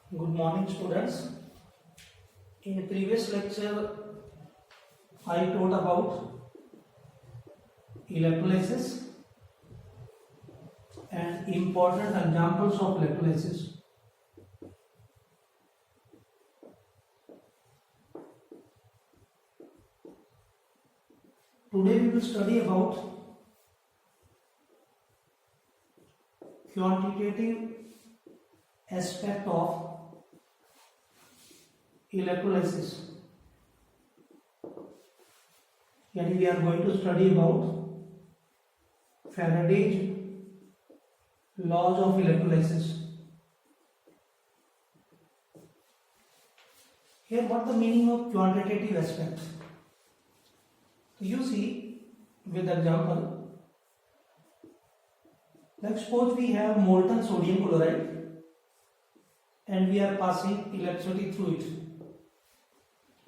Good morning, students. In previous lecture, I taught about electrolysis and important examples of electrolysis. Today we will study about quantitative aspect of electrolysis. Yani we are going to study about Faraday's laws of electrolysis. Here, what the meaning of quantitative aspect? So you see with example, like suppose we have molten sodium chloride and we are passing electricity through it.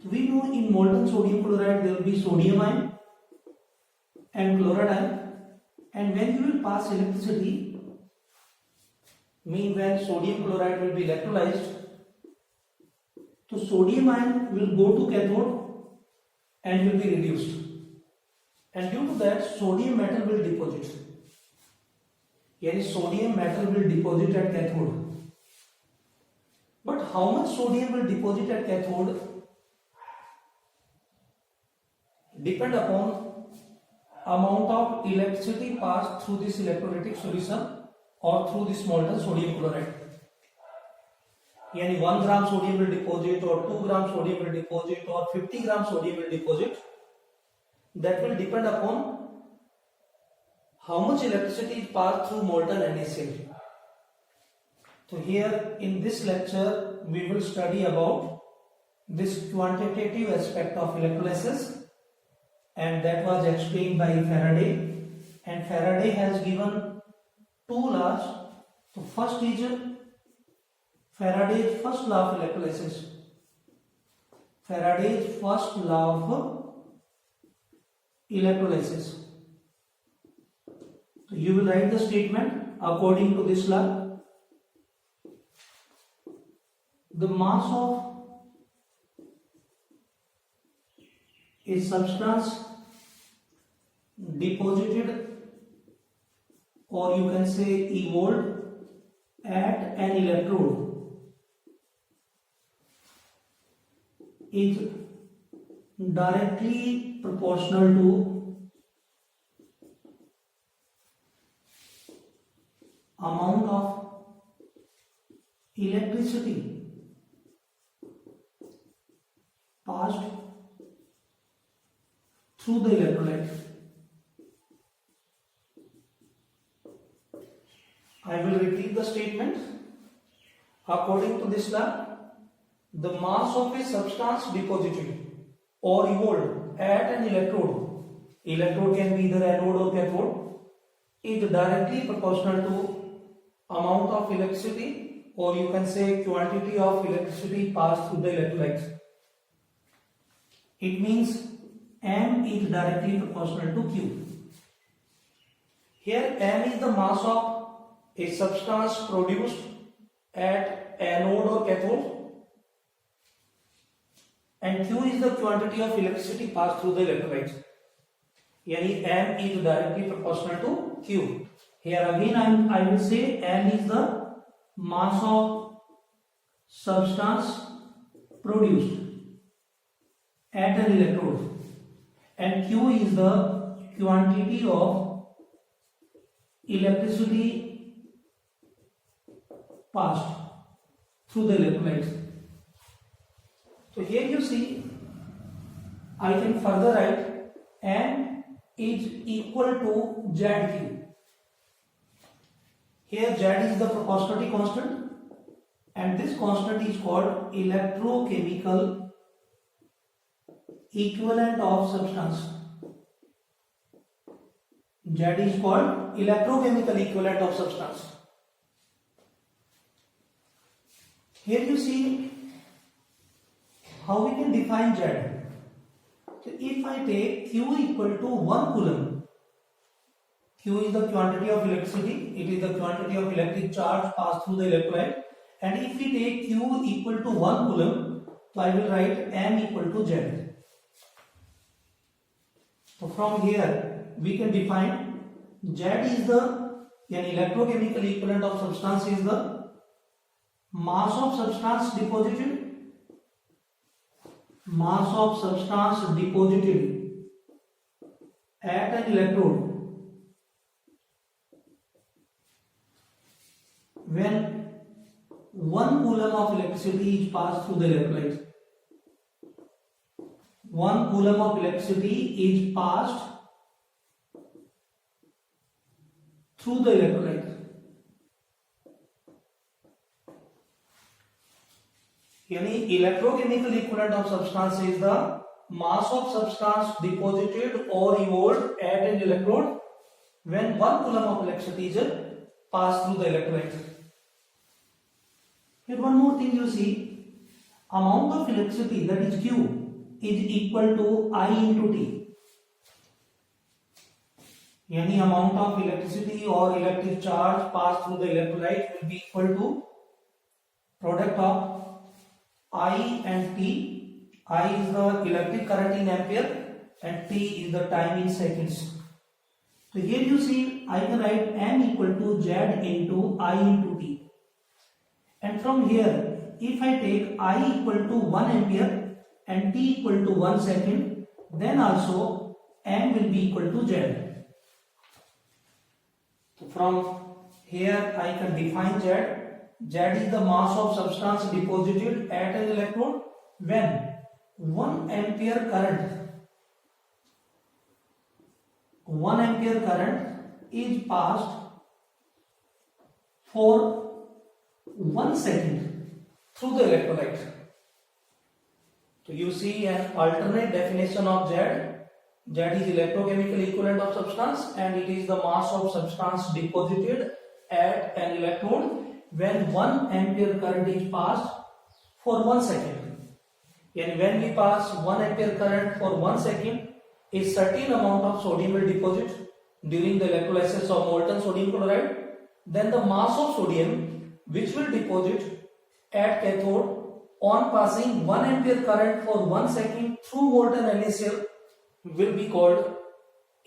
We know in molten sodium chloride there will be sodium ion and chloride ion, and when you will pass electricity, mean when sodium chloride will be electrolyzed, so sodium ion will go to cathode and will be reduced, and due to that sodium metal will deposit. Yani sodium metal will deposit at cathode. But how much sodium will deposit at cathode depend upon amount of electricity passed through this electrolytic solution or through this molten sodium chloride. Yani 1 gram sodium will deposit or 2 gram sodium will deposit or 50 gram sodium will deposit. That will depend upon how much electricity is passed through molten NaCl. So here in this lecture we will study about this quantitative aspect of electrolysis, and that was explained by Faraday, and Faraday has given two laws. So first is Faraday's first law of electrolysis. Faraday's first law of electrolysis. So you will write the statement according to this law. The mass of a substance deposited, or you can say evolved at an electrode, is directly proportional to amount of electricity passed through the electrolyte. I will repeat the statement. According to this law, the mass of a substance deposited or evolved at an electrode, electrode can be either anode or cathode, is directly proportional to amount of electricity, or you can say quantity of electricity passed through the electrolyte. It means M is directly proportional to Q. Here M is the mass of a substance produced at anode or cathode, and Q is the quantity of electricity passed through the electrolyte. Yani M is directly proportional to Q. Here again I will say M is the mass of substance produced at an electrode, and Q is the quantity of electricity passed through the electrolyte. So here you see, I can further write M is equal to ZQ. Here Z is the proportionality constant, and this constant is called electrochemical equivalent of substance. Z is called electrochemical equivalent of substance. Here you see how we can define Z. So if I take Q equal to 1 coulomb, Q is the quantity of electricity, it is the quantity of electric charge passed through the electrolyte, and if we take Q equal to 1 coulomb, so I will write M equal to Z. So from here we can define Z is the an electrochemical equivalent of substance is the mass of substance deposited at an electrode when 1 coulomb of electricity is passed through the electrolyte. 1 coulomb of electricity is passed through the electrolyte. यानी electrochemical equivalent of substance is the mass of substance deposited or evolved at an electrode when 1 coulomb of electricity is passed through the electrolyte. Here one more thing you see, amount of electricity, that is Q, is equal to I into T. यानी amount of electricity or electric charge passed through the electrolyte will be equal to product of I and T. I is the electric current in ampere and T is the time in seconds. So here you see I can write M equal to Z into I into T. And from here, if I take I equal to 1 ampere and T equal to 1 second, then also M will be equal to Z. So from here I can define Z. Z is the mass of substance deposited at an electrode when 1 ampere current is passed for 1 second through the electrolyte. So you see an alternate definition of Z. Z is electrochemical equivalent of substance and it is the mass of substance deposited at an electrode when 1 ampere current is passed for 1 second. And when we pass 1 ampere current for 1 second, a certain amount of sodium will deposit during the electrolysis of molten sodium chloride. Then the mass of sodium which will deposit at cathode on passing 1 ampere current for 1 second through molten NaCl will be called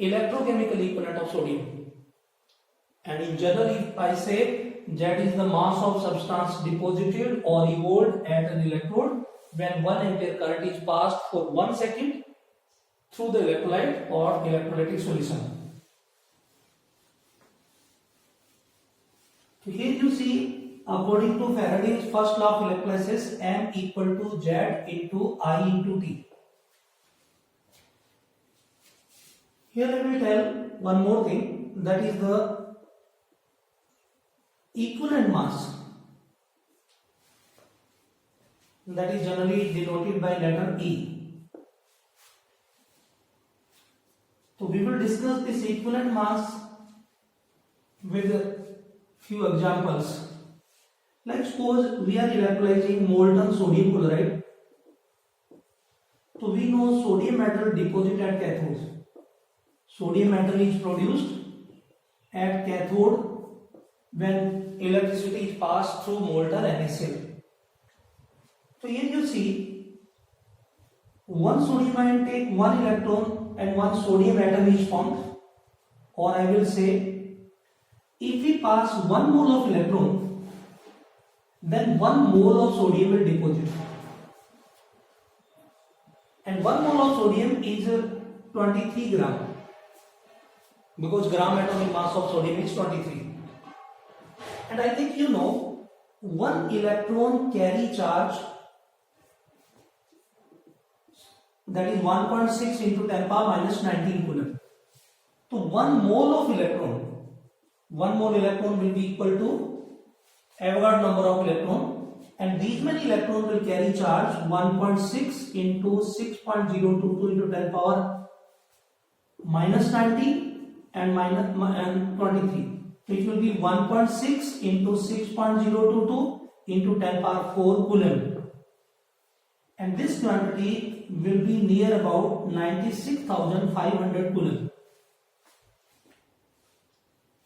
electrochemical equivalent of sodium. And in general, if I say Z is the mass of substance deposited or evolved at an electrode when 1 ampere current is passed for 1 second through the electrolyte or electrolytic solution. So here you see, according to Faraday's first law of electrolysis, M equal to Z into I into T. Here let me tell one more thing, that is the equivalent mass, that is generally denoted by letter E. So we will discuss this equivalent mass with a few examples. Like suppose we are electrolyzing molten sodium chloride. So we know sodium metal deposit at cathode. Sodium metal is produced at cathode when electricity is passed through molten NaCl. So here you see, one sodium ion take 1 electron and 1 sodium atom is formed. Or I will say, if we pass 1 mole of electron, then 1 mole of sodium will deposit. And 1 mole of sodium is 23 gram. Because gram atomic mass of sodium is 23. And I think you know, 1 electron carry charge, that is 1.6 into 10 power minus 19 coulomb. So 1 mole of electron, 1 mole electron will be equal to Avogadro number of electron, and these many electrons will carry charge 1.6 into 6.022 into 10 power minus 19 and 23. So it will be 1.6 into 6.022 into 10 power 4 coulomb. And this quantity will be near about 96,500 coulomb.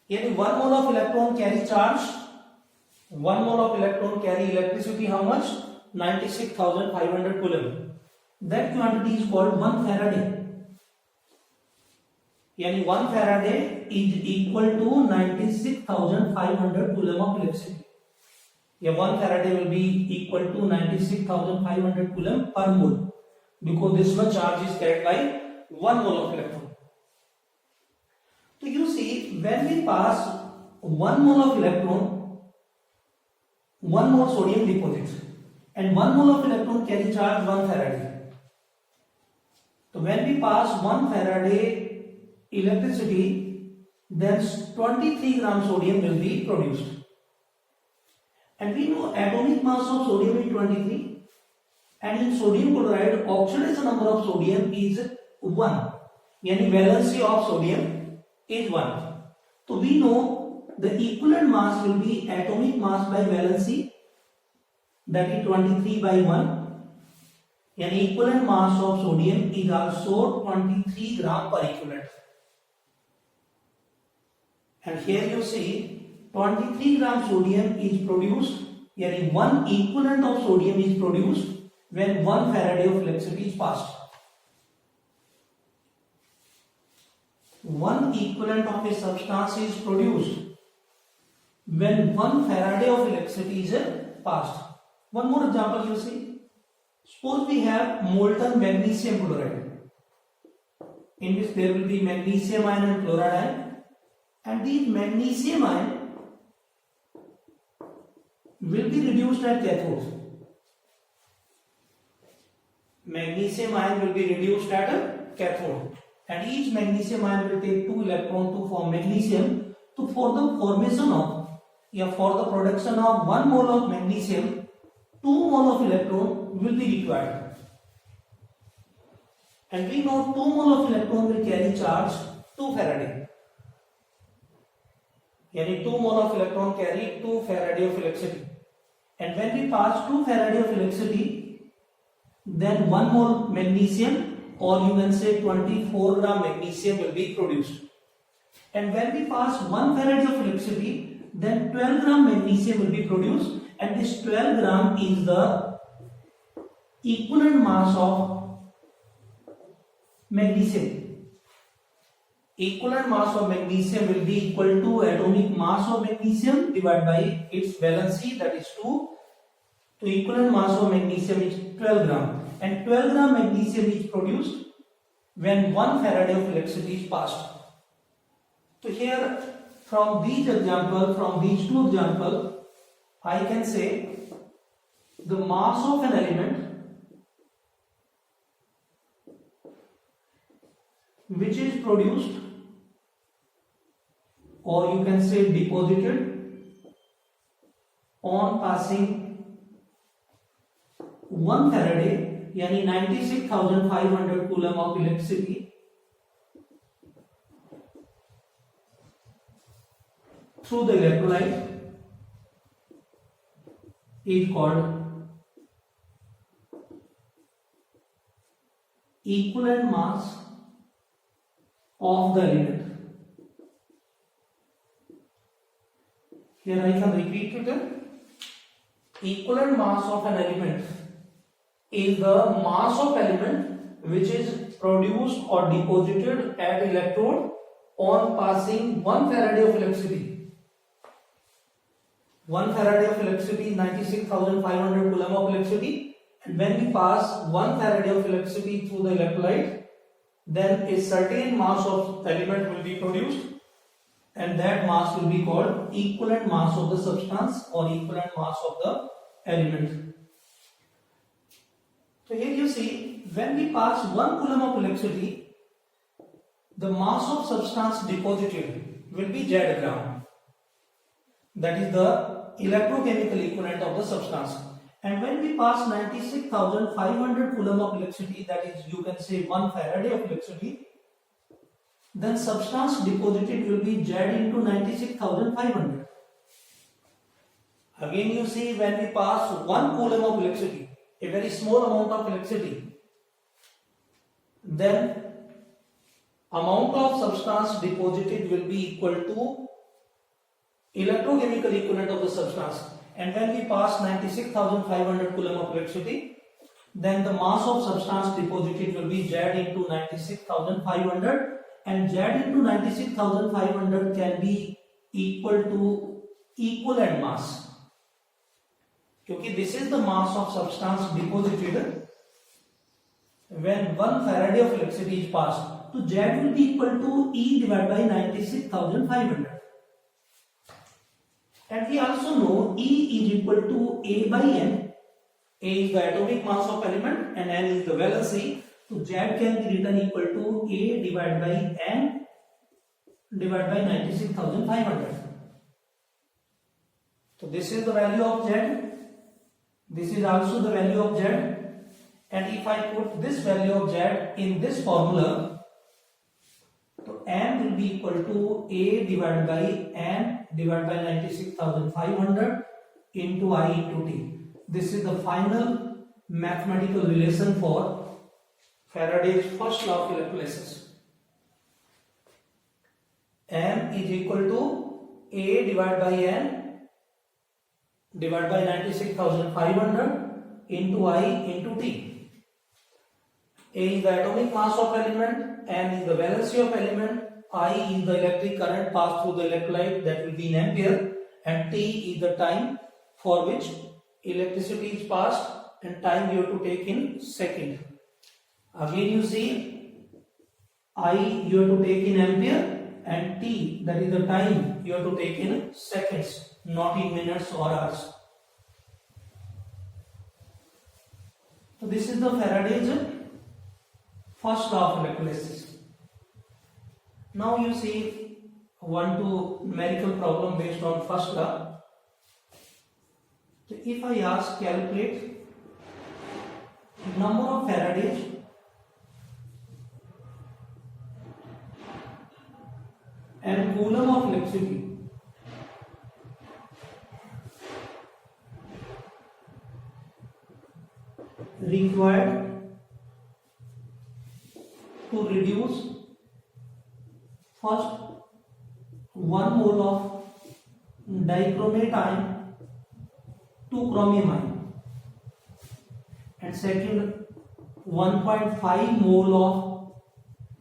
यानी 1 mole of electron carry charge 1 mole of electron carry electricity how much? 96,500 coulomb. That quantity is called 1 Faraday. Yani 1 Faraday is equal to 96,500 coulomb of electricity. Yeah, 1 Faraday will be equal to 96,500 coulomb per mole, because this much charge is carried by 1 mole of electron. So you see, when we pass 1 mole of electron, 1 mole sodium deposits, and 1 mole of electron carry charge 1 Faraday. So when we pass 1 Faraday electricity, then 23 gram sodium will be produced. And we know atomic mass of sodium is 23, and in sodium chloride oxidation number of sodium is 1, yani valency of sodium is 1. So we know the equivalent mass will be atomic mass by valency, that is 23 by 1. Yani equivalent mass of sodium is also 23 gram per equivalent. And here you see 23 gram sodium is produced, yani 1 equivalent of sodium is produced when 1 Faraday of electricity is passed. 1 equivalent of a substance is produced when 1 Faraday of electricity is passed. One more example you see. Suppose we have molten magnesium chloride, in which there will be magnesium ion and chloride ion, and these magnesium ion will be reduced at cathode. Magnesium ion will be reduced at a cathode, and each magnesium ion will take 2 electrons to form magnesium. So for the formation of, for the production of 1 mole of magnesium, 2 mole of electron will be required. And we know 2 mole of electron will carry charge 2 Faraday. Yani 2 mole of electron carry 2 Faraday of electricity. And when we pass 2 Faraday of electricity, then 1 mole magnesium, or you can say 24 gram magnesium will be produced. And when we pass 1 Faraday of electricity, then 12 gram magnesium will be produced, and this 12 gram is the equivalent mass of magnesium. Equivalent mass of magnesium will be equal to atomic mass of magnesium divided by its valency, that is 2. So equivalent mass of magnesium is 12 gram, and 12 gram magnesium is produced when 1 Faraday of electricity is passed. So here, from these examples, from these two examples, I can say the mass of an element which is produced, or you can say deposited, on passing 1 Faraday, yani 96,500 coulomb of electricity through the electrolyte, is called equivalent mass of the element. Here I can repeat it. Equivalent mass of an element is the mass of element which is produced or deposited at electrode on passing 1 Faraday of electricity. 1 Faraday of electricity is 96,500 coulomb of electricity, and when we pass 1 Faraday of electricity through the electrolyte, then a certain mass of element will be produced, and that mass will be called equivalent mass of the substance or equivalent mass of the element. So here you see, when we pass 1 coulomb of electricity, the mass of substance deposited will be Z gram. That is the electrochemical equivalent of the substance. And when we pass 96,500 coulomb of electricity, that is, you can say 1 Faraday of electricity, then substance deposited will be Z into 96,500. Again you see, when we pass 1 coulomb of electricity, a very small amount of electricity, then amount of substance deposited will be equal to electrochemical equivalent of the substance. and when we pass 96,500 coulomb of electricity, then the mass of substance deposited will be Z into 96,500, and Z into 96,500 can be equal to equivalent mass, क्योंकि this is the mass of substance deposited when 1 Faraday of electricity is passed. So Z will be equal to E divided by 96,500. And we also know E is equal to A by N. A is the atomic mass of element and N is the valency. So Z can be written equal to A divided by N divided by 96,500. So this is the value of Z. This is also the value of Z. And if I put this value of Z in this formula, so N will be equal to A divided by N divided by 96,500 into I into T. This is the final mathematical relation for Faraday's first law of electrolysis. M is equal to A divided by N divided by 96,500 into I into T. A is the atomic mass of element, N is the valency of element, I is the electric current passed through the electrolyte, that will be in ampere, and T is the time for which electricity is passed, and time you have to take in second. Again you see, I you have to take in ampere, and T, that is the time, you have to take in seconds, not in minutes or hours. So this is the Faraday's first law of electrolysis. Now you see 1-2 numerical problem based on first law. So if I ask calculate number of Faradays and coulomb of electricity required to reduce first 1 mole of dichromate ion to chromium ion, and second 1.5 mole of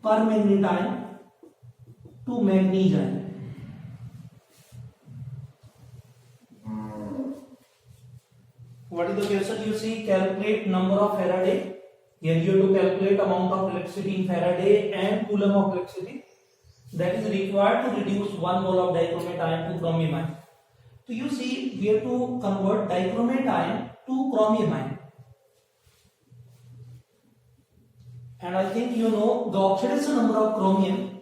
permanganate ion to manganese ion. What is the question? You see, calculate number of Faraday. Here you have to calculate amount of electricity in Faraday and coulomb of electricity that is required to reduce 1 mole of dichromate ion to chromium ion. So you see, we have to convert dichromate ion to chromium ion. And I think you know the oxidation number of chromium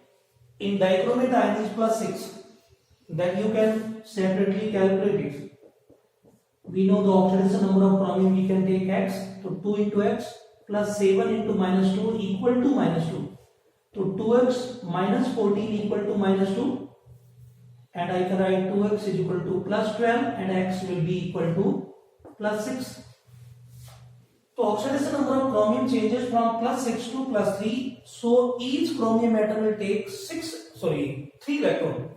in dichromate ion is +6. That you can separately calculate it. We know the oxidation number of chromium, we can take x, so 2 into x plus 7 into -2 equal to -2. So 2x minus 14 equal to -2, and I can write 2x is equal to +12 and x will be equal to +6. So oxidation number of chromium changes from +6 to +3. So each chromium atom will take 3 electrons,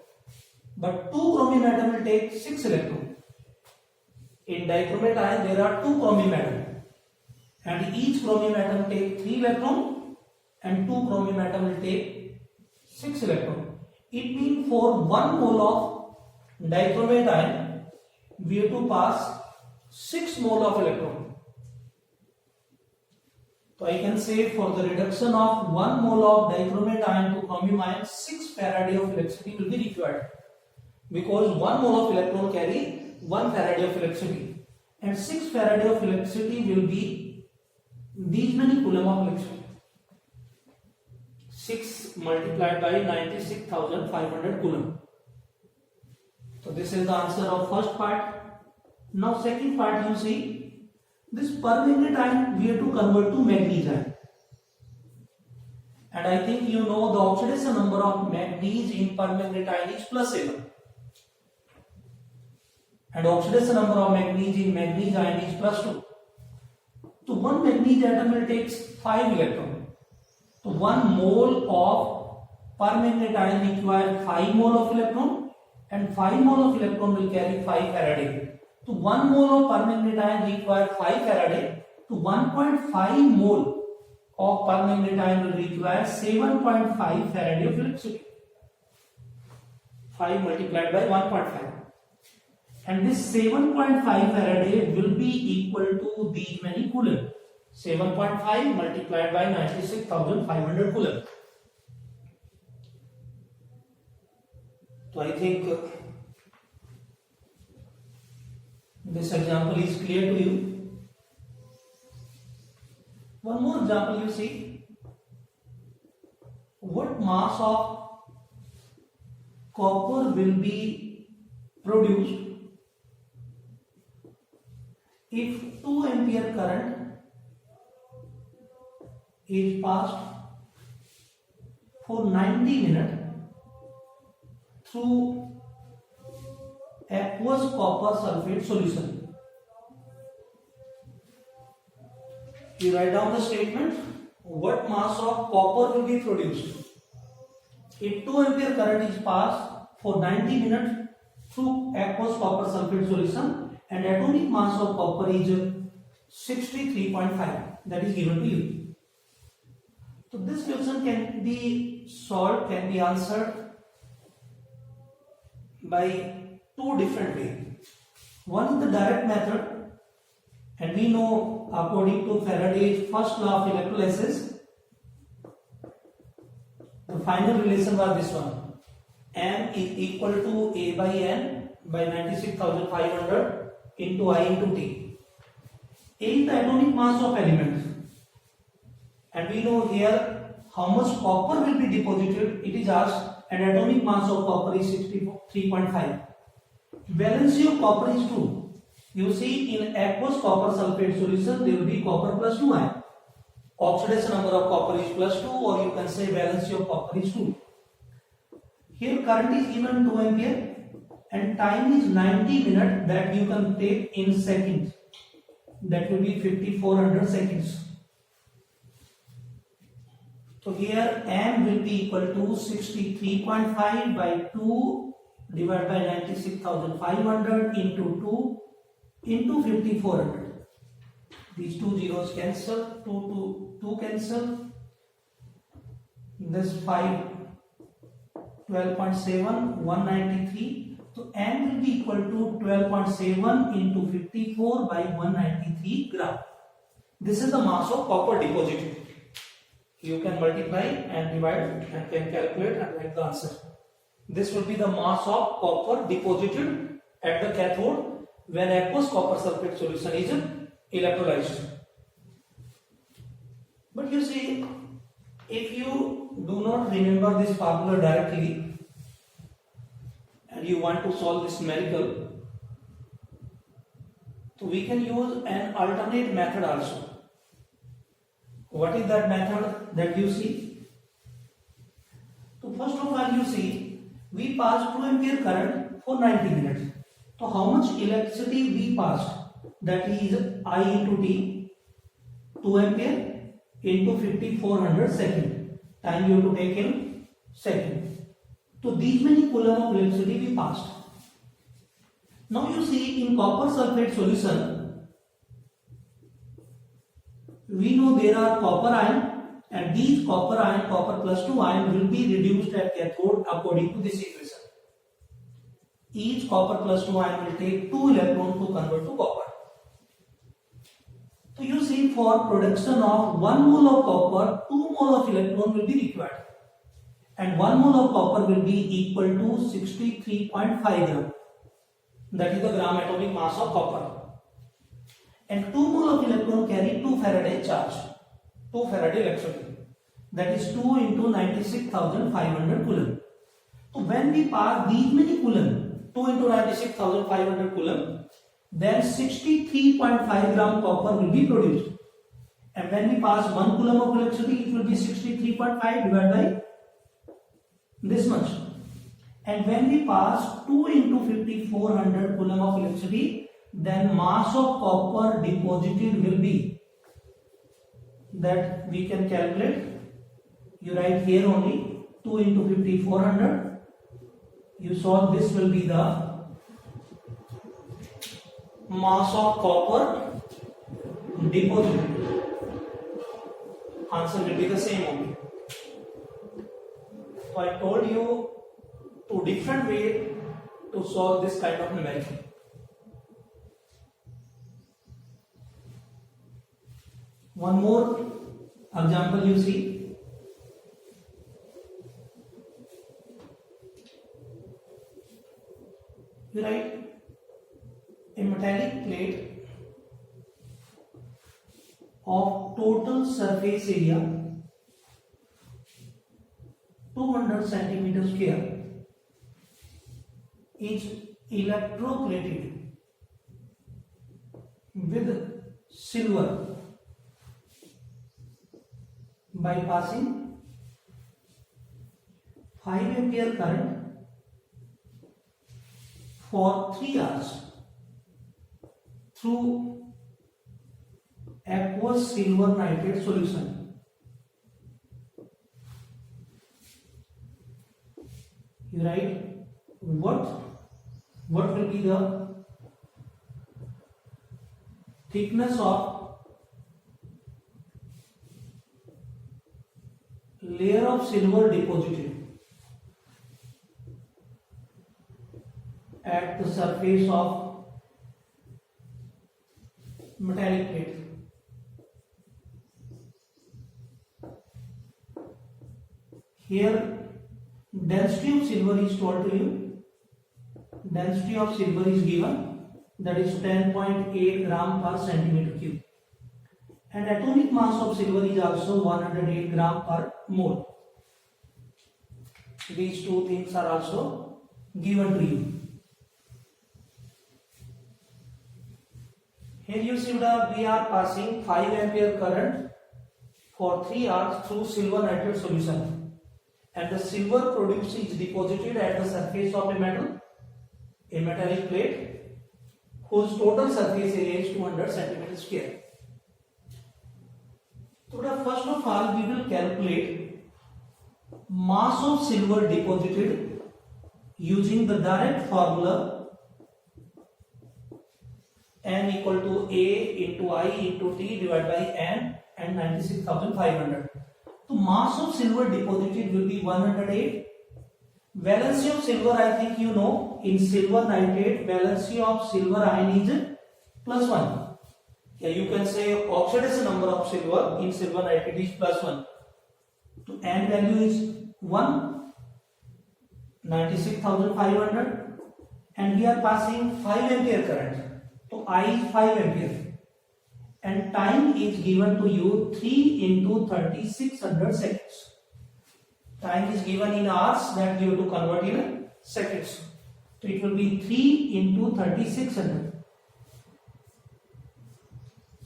but 2 chromium atom will take 6 electrons. In dichromate ion there are 2 chromium atoms, and each chromium atom take 3 electrons and 2 chromium atom will take 6 electrons. It means for 1 mole of dichromate ion we have to pass 6 mole of electron. So I can say for the reduction of 1 mole of dichromate ion to chromium ion, 6 Faraday of electricity will be required, because 1 mole of electron carry 1 Faraday of electricity, and 6 Faraday of electricity will be these many coulomb of electricity. 6 multiplied by 96,500 coulomb. So this is the answer of first part. Now second part, you see this permanganate ion we have to convert to manganese ion, and I think you know the oxidation number of manganese in permanganate ion is +7, and oxidation number of manganese in manganese ion is +2. So one manganese atom will take 5 electrons. So 1 mole of permanganate ion requires 5 mole of electron, and 5 mole of electron will carry 5 Faraday. तो 1 mole of permanganate require 5 Faraday, तो 1.5 mole of permanganate will require 7.5 Faraday of electricity. 5 multiplied by 1.5, and this 7.5 Faraday will be equal to these many coulomb. 7.5 multiplied by 96,500 coulomb. So I think this example is clear to you. One more example you see. What mass of copper will be produced if 2 ampere current is passed for 90 minutes through aqueous copper sulfate solution. You write down the statement. What mass of copper will be produced if 2 ampere current is passed for 90 minutes through aqueous copper sulfate solution, and atomic mass of copper is 63.5. That is given to you. So this question can be solved, can be answered by 2 different ways. One is the direct method, and we know according to Faraday's first law of electrolysis, the final relation was this one: M is equal to A by N by 96,500 into I into T. A is the atomic mass of elements, and we know here how much copper will be deposited. It is asked, and atomic mass of copper is 63.5. Valency of copper is 2. You see, in aqueous copper sulfate solution there will be copper plus 2 ion. Oxidation number of copper is plus 2, or you can say valency of copper is 2. Here current is given 2 ampere and time is 90 minutes, that you can take in seconds. That will be 5400 seconds. So here M will be equal to 63.5 by 2 divided by 96,500 into 2 into 5400. These 2 zeros cancel, 2 cancel. This 5, 12.7, 193. So M will be equal to 12.7 into 54 by 193 gram. This is the mass of copper deposited. You can multiply and divide and can calculate and write the answer. This will be the mass of copper deposited at the cathode when aqueous copper sulfate solution is electrolyzed. But you see, if you do not remember this formula directly and you want to solve this numerical, so we can use an alternate method also. What is that method that you see? So first of all, you see, we passed 2 ampere current for 90 minutes. So how much electricity we passed? That is I into T, 2 ampere into 5400 second. Time you have to take in second. So these many coulomb of electricity we passed. Now you see, in copper sulfate solution, we know there are copper ion, and these copper ion, copper plus 2 ion, will be reduced at cathode according to this equation. Each copper plus 2 ion will take 2 electrons to convert to copper. So you see, for production of 1 mole of copper, 2 mole of electron will be required, and 1 mole of copper will be equal to 63.5 gram. That is the gram atomic mass of copper. And 2 mole of electron carry 2 Faraday charge, 2 Faraday electricity. That is 2 into 96,500 coulomb. So when we pass these many coulomb, 2 into 96,500 coulomb, then 63.5 gram copper will be produced. And when we pass 1 coulomb of electricity, it will be 63.5 divided by this much. And when we pass 2 into 5400 coulomb of electricity, then mass of copper deposited will be, that we can calculate. You write here only 2 into 5400. You solve, this will be the mass of copper deposited. Answer will be the same only. So I told you two different ways to solve this kind of numerical. One more example you see. You write a metallic plate of total surface area 200 centimeter square is electroplated with silver by passing 5 ampere current for 3 hours through aqueous silver nitrate solution. You write what will be the thickness of layer of silver deposited at the surface of metallic plate. Here density of silver is told to you. Density of silver is given, that is 10.8 gram per centimeter cube. And atomic mass of silver is also 108 gram per mole. These two things are also given to you. Here you see that we are passing 5 ampere current for 3 hours through silver nitrate solution. And the silver produced is deposited at the surface of a metallic plate, whose total surface area is 200 centimeter square. So first of all, we will calculate mass of silver deposited using the direct formula N equal to A into I into T divided by N and 96,500. So mass of silver deposited will be 108. Valency of silver, I think you know, in silver nitrate, valency of silver ion is +1. Yeah, you can say oxidation number of silver in silver nitrate is +1. So N value is 1, 96,500, and we are passing 5 ampere current. So I is 5 ampere. And time is given to you 3 into 3600 seconds. Time is given in hours, that you have to convert in seconds. So it will be 3 into 3600.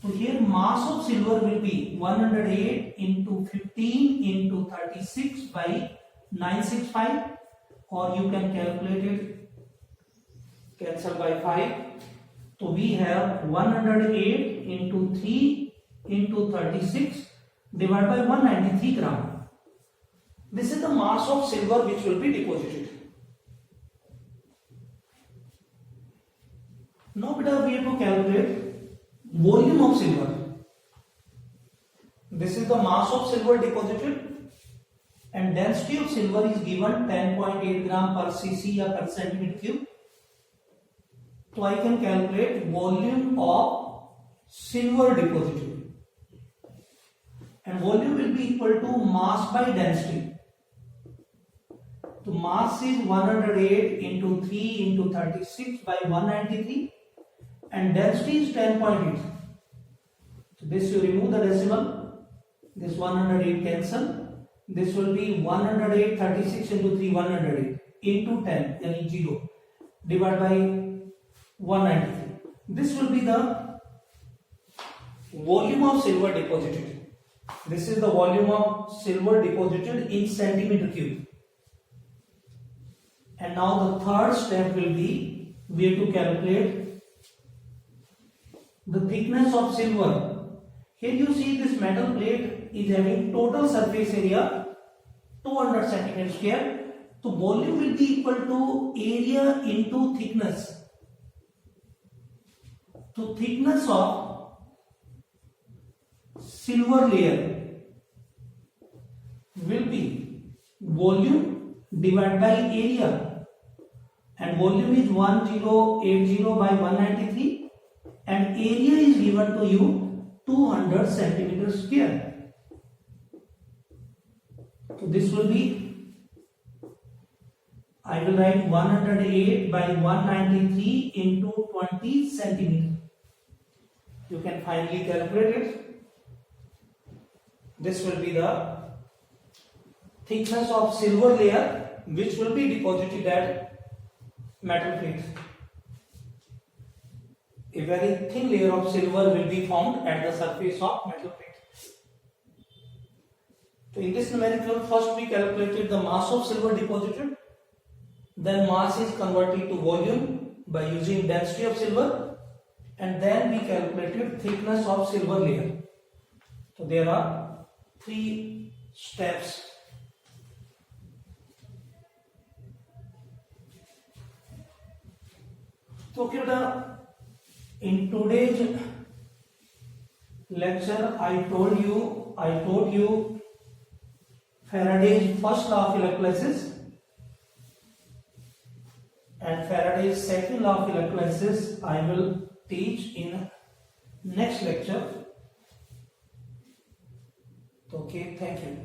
So here mass of silver will be 108 into 15 into 36 by 965, or you can calculate it, cancel by 5. So we have 108 into 3 into 36 divided by 193 gram. This is the mass of silver which will be deposited. Now we have to calculate volume of silver. This is the mass of silver deposited, and density of silver is given 10.8 gram per cc or per centimeter cube. So I can calculate volume of silver deposited, and volume will be equal to mass by density. So mass is 108 into 3 into 36 by 193, and density is 10.8. So this you remove the decimal, this 108 cancel, this will be 108 36 into 3 108 into 10, yani 0, divided by 193. This will be the volume of silver deposited. This is the volume of silver deposited in centimeter cube. And now the third step will be, we have to calculate the thickness of silver. Here you see this metal plate is having total surface area 200 centimeter square. So volume will be equal to area into thickness. तो thickness of silver layer will be volume divided by area, and volume is 1080 by 193 and area is given to you 200 centimeters square. So this will be, I will write 108 by 193 into 20 centimeter. You can finally calculate it. This will be the thickness of silver layer which will be deposited at metal plate. A very thin layer of silver will be formed at the surface of metal plate. So in this numerical, first we calculated the mass of silver deposited, then mass is converted to volume by using density of silver, and then we calculated thickness of silver layer. So there are 3 steps. So in today's lecture I told you Faraday's first law of electrolysis and Faraday's second law of electrolysis I will teach in next lecture. Okay, thank you.